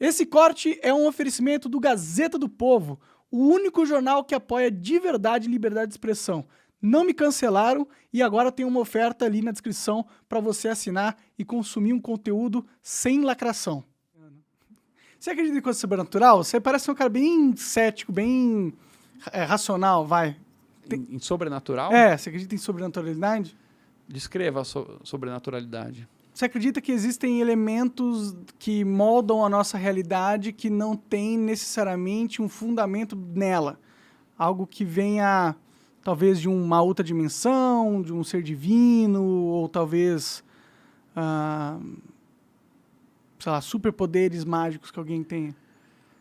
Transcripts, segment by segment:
Esse corte é um oferecimento do Gazeta do Povo, o único jornal que apoia de verdade liberdade de expressão. Não me cancelaram e agora tem uma oferta ali na descrição para você assinar e consumir um conteúdo sem lacração. Você acredita em coisa sobrenatural? Você parece um cara bem cético, bem racional, vai. Em sobrenatural? Você acredita em sobrenaturalidade? Descreva a sobrenaturalidade. Você acredita que existem elementos que moldam a nossa realidade que não tem necessariamente um fundamento nela? Algo que venha, talvez, de uma outra dimensão, de um ser divino, ou talvez, sei lá, superpoderes mágicos que alguém tenha?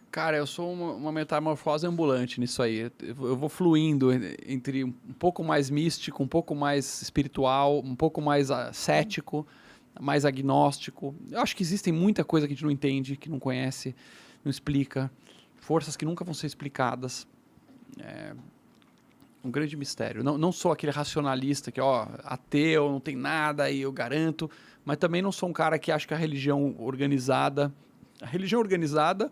Cara, eu sou uma metamorfose ambulante nisso aí. Eu vou fluindo entre um pouco mais místico, um pouco mais espiritual, um pouco mais cético, mais agnóstico. Eu acho que existem muita coisa que a gente não entende, que não conhece, não explica. Forças que nunca vão ser explicadas. É um grande mistério. Não sou aquele racionalista que, ateu, não tem nada e eu garanto. Mas também não sou um cara que acha que a religião organizada... A religião organizada,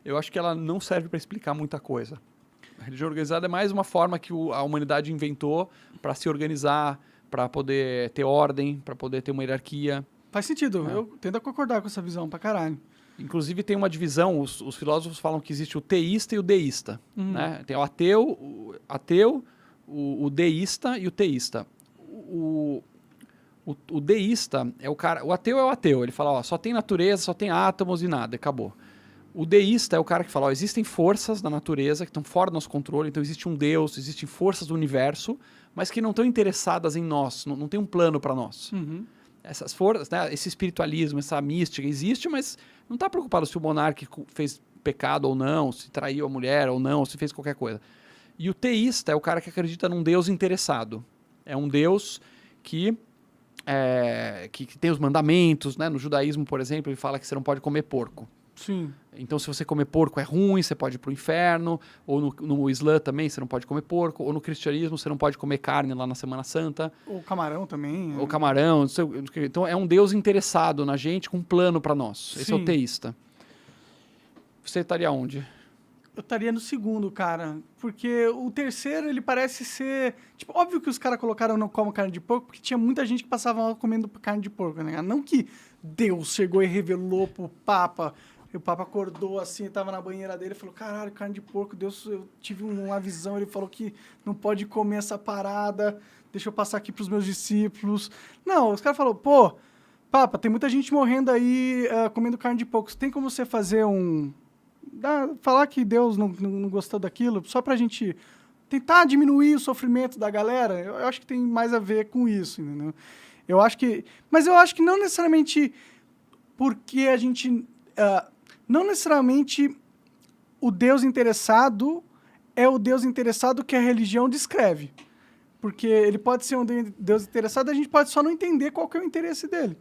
eu acho que ela não serve para explicar muita coisa. A religião organizada é mais uma forma que a humanidade inventou para se organizar, para poder ter ordem, para poder ter uma hierarquia. Faz sentido, eu tento concordar com essa visão pra caralho. Inclusive tem uma divisão, os filósofos falam que existe o teísta e o deísta. Né? Tem o ateu, o deísta e o teísta. O deísta é o cara... O ateu é o ateu, ele fala, só tem natureza, só tem átomos e nada, acabou. O deísta é o cara que fala, existem forças da natureza que estão fora do nosso controle, então existe um Deus, existem forças do universo, mas que não estão interessadas em nós, não tem um plano para nós. Essas forças, né, esse espiritualismo, essa mística existe, mas não está preocupado se o monarca fez pecado ou não, se traiu a mulher ou não, se fez qualquer coisa. E o teísta é o cara que acredita num Deus interessado. É um Deus que tem os mandamentos, né? No judaísmo, por exemplo, ele fala que você não pode comer porco. Sim. Então, se você comer porco é ruim, você pode ir para o inferno. Ou no Islã também, você não pode comer porco. Ou no cristianismo, você não pode comer carne lá na Semana Santa. Ou camarão também. Ou camarão. Não sei, então, é um Deus interessado na gente com um plano para nós. Esse é o teísta. Você estaria onde? Eu estaria no segundo, cara. Porque o terceiro, ele parece ser... Tipo, óbvio que os caras colocaram não como carne de porco, porque tinha muita gente que passava mal comendo carne de porco, né? Não que Deus chegou e revelou pro Papa... E o Papa acordou assim, tava na banheira dele e falou, caralho, carne de porco, Deus, eu tive uma visão, ele falou que não pode comer essa parada, deixa eu passar aqui pros meus discípulos. Não, os caras falaram, pô, Papa, tem muita gente morrendo aí comendo carne de porco, tem como você fazer falar que Deus não gostou daquilo, só pra gente tentar diminuir o sofrimento da galera? Eu acho que tem mais a ver com isso, entendeu? Mas eu acho que não necessariamente porque a gente... não necessariamente o Deus interessado é o Deus interessado que a religião descreve. Porque ele pode ser um Deus interessado, a gente pode só não entender qual que é o interesse dele.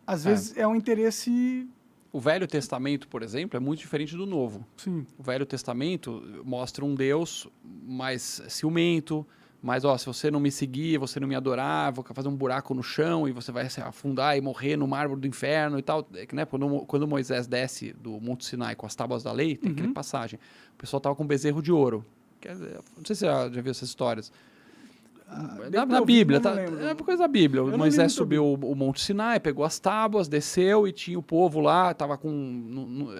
Às vezes é um interesse... O Velho Testamento, por exemplo, é muito diferente do Novo. Sim. O Velho Testamento mostra um Deus mais ciumento, mas se você não me seguir, você não me adorar, vou fazer um buraco no chão e você vai se afundar e morrer no mármore do inferno e tal. Né? Quando Moisés desce do Monte Sinai com as tábuas da lei, tem aquela passagem. O pessoal estava com um bezerro de ouro. Não sei se você já viu essas histórias. Na Bíblia, é uma coisa da Bíblia. Moisés subiu o Monte Sinai, pegou as tábuas, desceu e tinha o povo lá,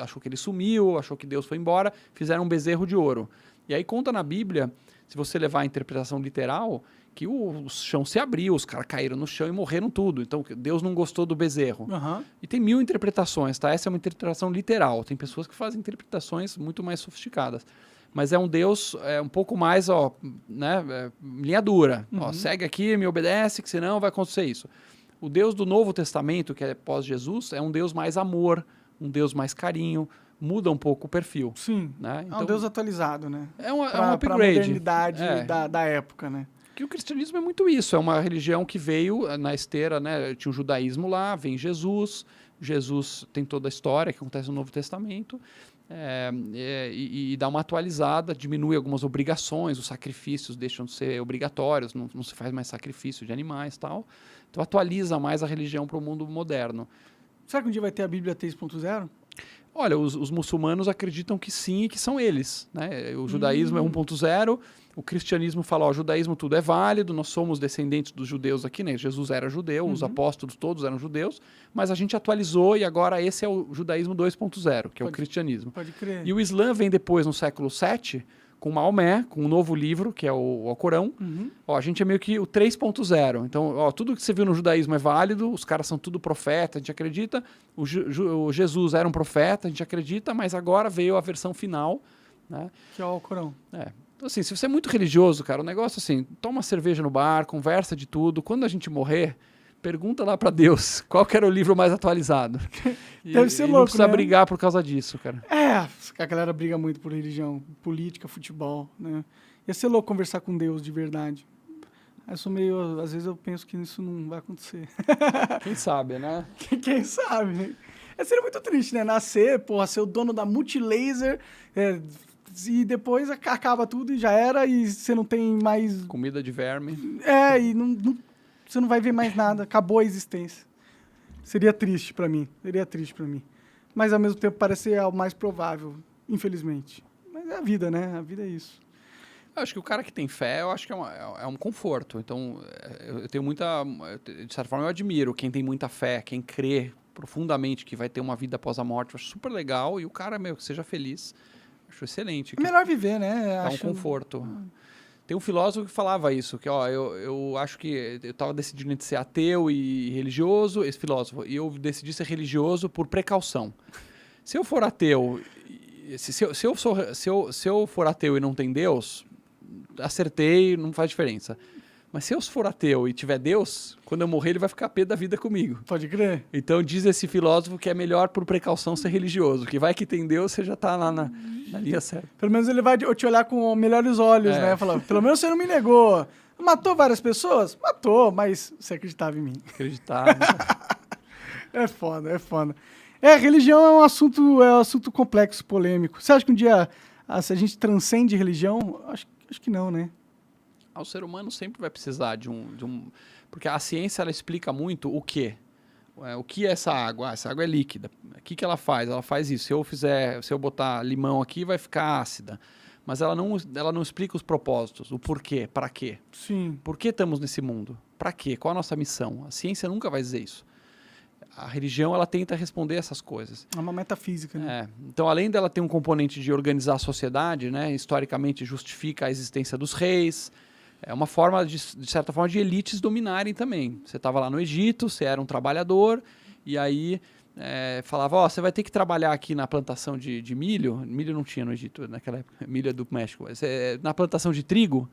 achou que ele sumiu, achou que Deus foi embora, fizeram um bezerro de ouro. E aí conta na Bíblia, se você levar a interpretação literal, que o chão se abriu, os caras caíram no chão e morreram tudo. Então, Deus não gostou do bezerro. E tem 1000 interpretações, tá? Essa é uma interpretação literal. Tem pessoas que fazem interpretações muito mais sofisticadas. Mas é um Deus um pouco mais, linha dura. Segue aqui, me obedece, que senão vai acontecer isso. O Deus do Novo Testamento, que é pós-Jesus, é um Deus mais amor, um Deus mais carinho, muda um pouco o perfil. Sim, né? Então, é um Deus atualizado, né? É um upgrade. Pra modernidade da época, né? Que o cristianismo é muito isso, é uma religião que veio na esteira, né? Tinha o judaísmo lá, vem Jesus tem toda a história que acontece no Novo Testamento, e dá uma atualizada, diminui algumas obrigações, os sacrifícios deixam de ser obrigatórios, não se faz mais sacrifício de animais e tal. Então atualiza mais a religião para o mundo moderno. Será que um dia vai ter a Bíblia 3.0? Olha, os muçulmanos acreditam que sim e que são eles, né? O judaísmo é 1.0, o cristianismo fala, ó, o judaísmo tudo é válido, nós somos descendentes dos judeus aqui, né? Jesus era judeu, os apóstolos todos eram judeus, mas a gente atualizou e agora esse é o judaísmo 2.0, que é o cristianismo. Pode crer. E o Islã vem depois, no século VII, com Maomé, com um novo livro, que é o Alcorão. Ó, a gente é meio que o 3.0. Então, ó, tudo que você viu no judaísmo é válido, os caras são tudo profeta, a gente acredita. O Jesus era um profeta, a gente acredita, mas agora veio a versão final, né? Que é o Alcorão. Então, assim, se você é muito religioso, cara, o negócio assim, toma cerveja no bar, conversa de tudo. Quando a gente morrer, pergunta lá pra Deus qual que era o livro mais atualizado. Deve ser louco, não precisa né? brigar por causa disso, cara. A galera briga muito por religião, política, futebol, né? Ia ser louco conversar com Deus de verdade. Eu sou meio... Às vezes eu penso que isso não vai acontecer. Quem sabe, né? Quem sabe, né? Seria muito triste, né? Nascer, porra, ser o dono da Multilaser, e depois acaba tudo e já era, e você não tem mais... Comida de verme. E você não vai ver mais nada, acabou a existência. Seria triste pra mim, Mas ao mesmo tempo parece ser o mais provável, infelizmente. Mas é a vida, né? A vida é isso. Eu acho que o cara que tem fé, eu acho que é um conforto. Então, eu tenho muita... De certa forma, eu admiro quem tem muita fé, quem crê profundamente que vai ter uma vida após a morte. Eu acho super legal. E o cara, que seja feliz. Acho excelente. É melhor viver, né? É um conforto. Tem um filósofo que falava isso, que ó, eu acho que eu estava decidindo entre ser ateu e religioso, esse filósofo, e eu decidi ser religioso por precaução. Se eu for ateu, se eu for ateu e não tem Deus, acertei, não faz diferença. Mas se eu for ateu e tiver Deus, quando eu morrer ele vai ficar pé da vida comigo. Pode crer. Então diz esse filósofo que é melhor por precaução ser religioso, que vai que tem Deus, você já está lá na linha certa. Pelo menos ele vai te olhar com melhores olhos, né? Falar, pelo menos você não me negou. Matou várias pessoas? Matou, mas você acreditava em mim. Acreditava. É foda. Religião é um assunto complexo, polêmico. Você acha que um dia se a gente transcende religião? Acho que não, né? O ser humano sempre vai precisar de um... Porque a ciência, ela explica muito o quê? O que é essa água? Essa água é líquida. O que ela faz? Ela faz isso. Se eu botar limão aqui, vai ficar ácida. Mas ela não explica os propósitos, o porquê, para quê. Sim. Por que estamos nesse mundo? Para quê? Qual a nossa missão? A ciência nunca vai dizer isso. A religião, ela tenta responder essas coisas. É uma metafísica, né? Então, além dela ter um componente de organizar a sociedade, né, historicamente justifica a existência dos reis. É uma forma, de certa forma, de elites dominarem também. Você estava lá no Egito, você era um trabalhador, e aí falava, ó, você vai ter que trabalhar aqui na plantação de milho. Milho não tinha no Egito naquela época, milho é do México. Na plantação de trigo,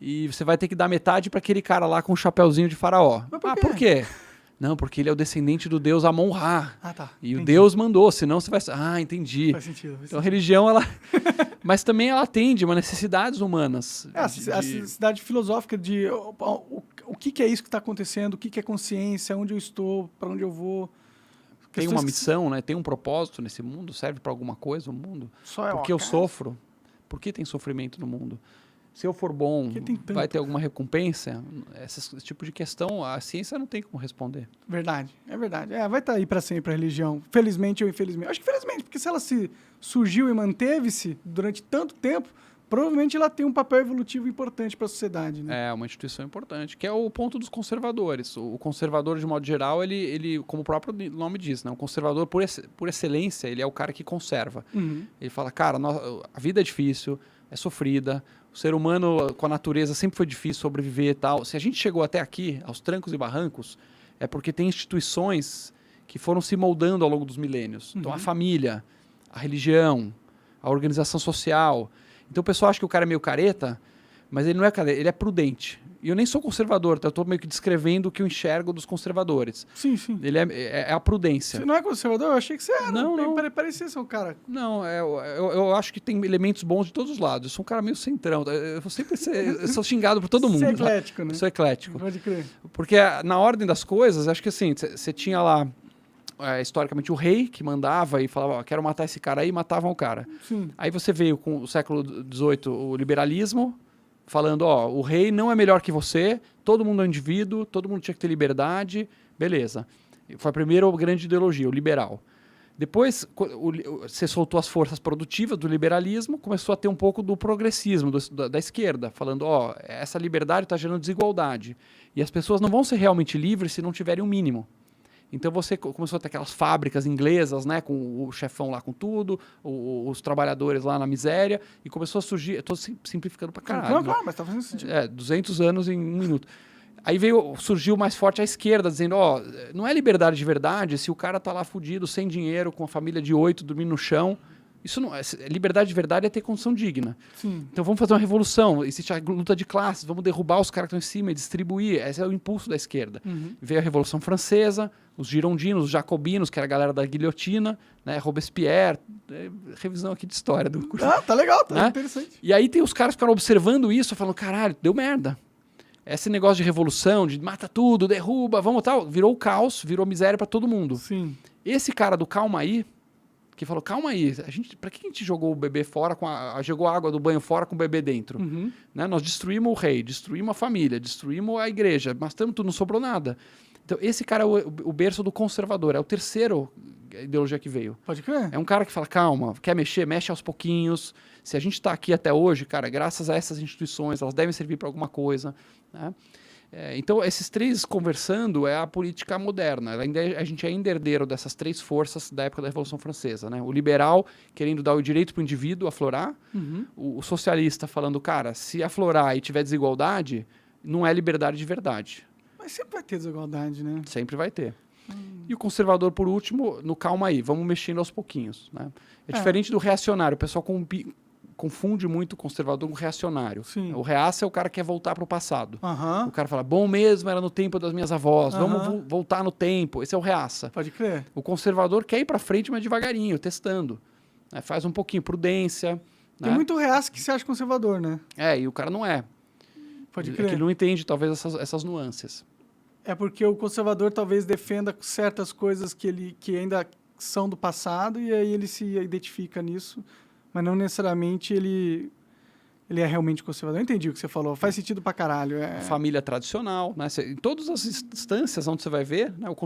e você vai ter que dar metade para aquele cara lá com o chapeuzinho de faraó. Mas por quê? Por quê? Não, porque ele é o descendente do deus Amon-Ra. Tá. E o Deus mandou, senão você vai... entendi. Faz sentido. Então a religião, ela... Mas também ela atende uma necessidades humanas. A cidade filosófica de o que é isso que está acontecendo, o que é consciência, onde eu estou, para onde eu vou. Tem uma missão, né? Tem um propósito nesse mundo, serve para alguma coisa o mundo. Por que eu sofro? Por que tem sofrimento no mundo? Se eu for bom, vai ter alguma recompensa? Esse tipo de questão, a ciência não tem como responder. Verdade, é verdade. Vai estar aí para sempre a religião, felizmente ou infelizmente. Acho que felizmente, porque se ela surgiu e manteve-se durante tanto tempo, provavelmente ela tem um papel evolutivo importante para a sociedade. Né? É uma instituição importante, que é o ponto dos conservadores. O conservador, de modo geral, ele como o próprio nome diz, né? O conservador, por excelência, ele é o cara que conserva. Ele fala, cara, a vida é difícil, é sofrida, o ser humano com a natureza sempre foi difícil sobreviver e tal. Se a gente chegou até aqui, aos trancos e barrancos, é porque tem instituições que foram se moldando ao longo dos milênios. Então, a família, a religião, a organização social. Então, o pessoal acha que o cara é meio careta, mas ele não é careta, ele é prudente. E eu nem sou conservador, tá? Eu estou meio que descrevendo o que eu enxergo dos conservadores. Sim. Ele é a prudência. Você não é conservador? Eu achei que você era. Não. Parecia ser um cara. Não, eu acho que tem elementos bons de todos os lados. Eu sou um cara meio centrão. Eu vou sempre eu sou xingado por todo mundo. Você é eclético, né? Eu sou eclético. Pode crer. Porque na ordem das coisas, acho que assim, você tinha lá, historicamente, o rei que mandava e falava, quero matar esse cara aí, e matavam o cara. Sim. Aí você veio com o século XVIII, o liberalismo, falando, o rei não é melhor que você, todo mundo é um indivíduo, todo mundo tinha que ter liberdade, beleza. Foi a primeira grande ideologia, o liberal. Depois, você soltou as forças produtivas do liberalismo, começou a ter um pouco do progressismo da esquerda, falando, essa liberdade está gerando desigualdade. E as pessoas não vão ser realmente livres se não tiverem um mínimo. Então você começou a ter aquelas fábricas inglesas, né, com o chefão lá com tudo, os trabalhadores lá na miséria, e começou a surgir, estou simplificando pra caralho. Não, claro, mas tá fazendo sentido. 200 anos em 1 minuto. Aí surgiu mais forte a esquerda, dizendo, não é liberdade de verdade se o cara tá lá fudido, sem dinheiro, com a família de 8, dormindo no chão. Isso não liberdade de verdade é ter condição digna. Sim. Então vamos fazer uma revolução. Existe a luta de classes, vamos derrubar os caras que estão em cima e distribuir. Esse é o impulso da esquerda. Veio a Revolução Francesa, os girondinos, os jacobinos, que era a galera da guilhotina, né? Robespierre, revisão aqui de história do curso. Tá legal, tá né? interessante. E aí tem os caras que ficaram observando isso, falando, caralho, deu merda. Esse negócio de revolução, de mata tudo, derruba, vamos tal, virou caos, virou miséria para todo mundo. Sim. Esse cara do calma aí, que falou, calma aí, pra que a gente jogou o bebê fora, jogou a água do banho fora com o bebê dentro? Né? Nós destruímos o rei, destruímos a família, destruímos a igreja, mas tudo, não sobrou nada. Então, esse cara é o berço do conservador, é o terceiro ideologia que veio. Pode crer. É um cara que fala, calma, quer mexer, mexe aos pouquinhos. Se a gente está aqui até hoje, cara, graças a essas instituições, elas devem servir para alguma coisa. Né? Então, esses três conversando é a política moderna. A gente ainda é herdeiro dessas três forças da época da Revolução Francesa. Né? O liberal querendo dar o direito para o indivíduo aflorar. O socialista falando, cara, se aflorar e tiver desigualdade, não é liberdade de verdade. Mas sempre vai ter desigualdade, né? Sempre vai ter. E o conservador, por último, no calma aí, vamos mexendo aos pouquinhos. Né? É diferente do reacionário. O pessoal confunde muito o conservador com o reacionário. Sim. O reaça é o cara que quer voltar para o passado. Aham. O cara fala, bom mesmo era no tempo das minhas avós, vamos voltar no tempo. Esse é o reaça. Pode crer. O conservador quer ir para frente, mas devagarinho, testando. Né? Faz um pouquinho, prudência. Tem né? muito reaça que se acha conservador, né? E o cara não é. Pode É crer. que ele não entende, talvez, essas nuances. É porque o conservador talvez defenda certas coisas que ainda são do passado e aí ele se identifica nisso, mas não necessariamente ele é realmente conservador. Eu entendi o que você falou. Faz sentido pra caralho. Família tradicional, né? Em todas as instâncias onde você vai ver, né? O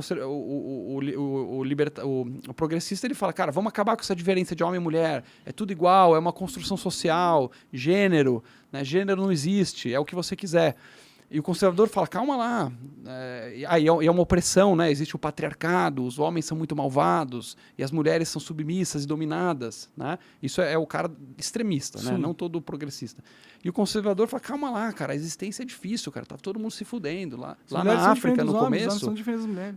progressista ele fala, cara, vamos acabar com essa diferença de homem e mulher. É tudo igual, é uma construção social, gênero, né? Gênero não existe, é o que você quiser. E o conservador fala, calma lá, é uma opressão, né? Existe o patriarcado, os homens são muito malvados e as mulheres são submissas e dominadas, né? Isso é o cara extremista, né? Não todo progressista. E o conservador fala, calma lá, cara, a existência é difícil, cara, tá todo mundo se fudendo. Lá na África, no começo,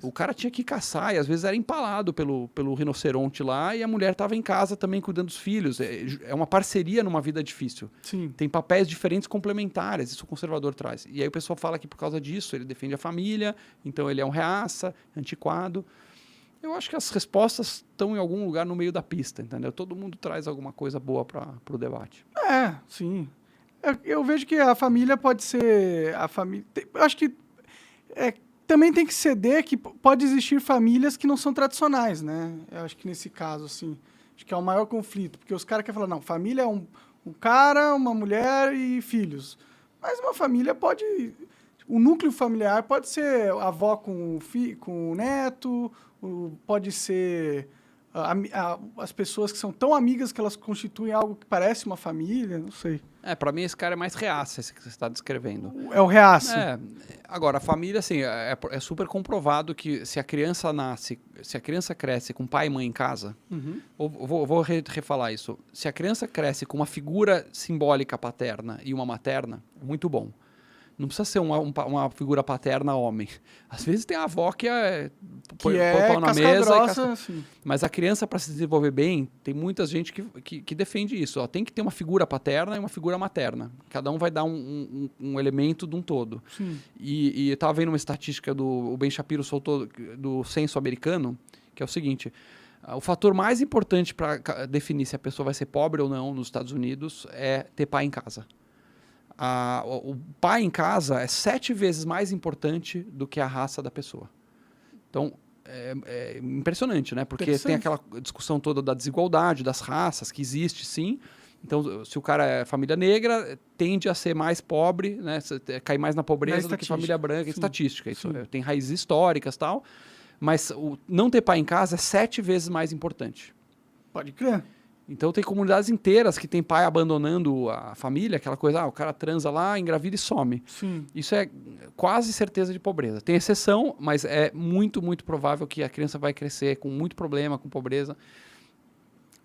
o cara tinha que caçar e às vezes era empalado pelo rinoceronte lá e a mulher estava em casa também cuidando dos filhos. É uma parceria numa vida difícil. Sim. Tem papéis diferentes complementares, isso o conservador traz. E aí o pessoal fala que por causa disso ele defende a família, então ele é um reaça, antiquado. Eu acho que as respostas estão em algum lugar no meio da pista, entendeu? Todo mundo traz alguma coisa boa para o debate. Sim. Eu vejo que a família pode ser... Eu acho que também tem que ceder que pode existir famílias que não são tradicionais, né? Eu acho que nesse caso, assim, acho que é o maior conflito. Porque os caras querem falar, não, família é um cara, uma mulher e filhos. Mas uma família pode... O núcleo familiar pode ser a avó com o neto, pode ser as pessoas que são tão amigas que elas constituem algo que parece uma família, não sei. Para mim esse cara é mais reaça, esse que você está descrevendo. É o reaça. Agora, a família, assim, é super comprovado que se a criança cresce com pai e mãe em casa, vou refalar isso, se a criança cresce com uma figura simbólica paterna e uma materna, é muito bom. Não precisa ser uma figura paterna homem. Às vezes tem a avó que põe o pau na mesa. Grossa, assim. Mas a criança, para se desenvolver bem, tem muita gente que defende isso. Ó, tem que ter uma figura paterna e uma figura materna. Cada um vai dar um elemento de um todo. Sim. E eu estava vendo uma estatística o Ben Shapiro soltou do censo americano, que é o seguinte... O fator mais importante para definir se a pessoa vai ser pobre ou não nos Estados Unidos é ter pai em casa. O pai em casa é 7 vezes mais importante do que a raça da pessoa. Então, é impressionante, né? Porque tem aquela discussão toda da desigualdade, das raças, que existe, sim. Então, se o cara é família negra, tende a ser mais pobre, né? Cair mais na pobreza do que família branca. Estatística, isso tem raízes históricas e tal. Mas não ter pai em casa é 7 vezes mais importante. Pode crer. Então tem comunidades inteiras que tem pai abandonando a família, aquela coisa, o cara transa lá, engravida e some. Sim. Isso é quase certeza de pobreza. Tem exceção, mas é muito, muito provável que a criança vai crescer com muito problema, com pobreza,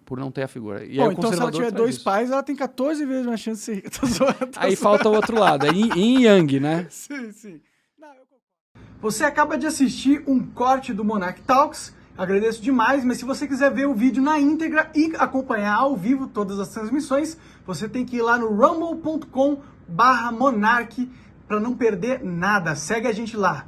por não ter a figura. E Bom, o então se ela conservador tiver traz 2 isso. pais, ela tem 14 vezes mais chance de ser rica. Tô zoando, Aí falta o outro lado, é yin e yang, né? Sim, sim. Não, eu concordo. Você acaba de assistir um corte do Monarch Talks. Agradeço demais, mas se você quiser ver o vídeo na íntegra e acompanhar ao vivo todas as transmissões, você tem que ir lá no rumble.com/monarch para não perder nada. Segue a gente lá.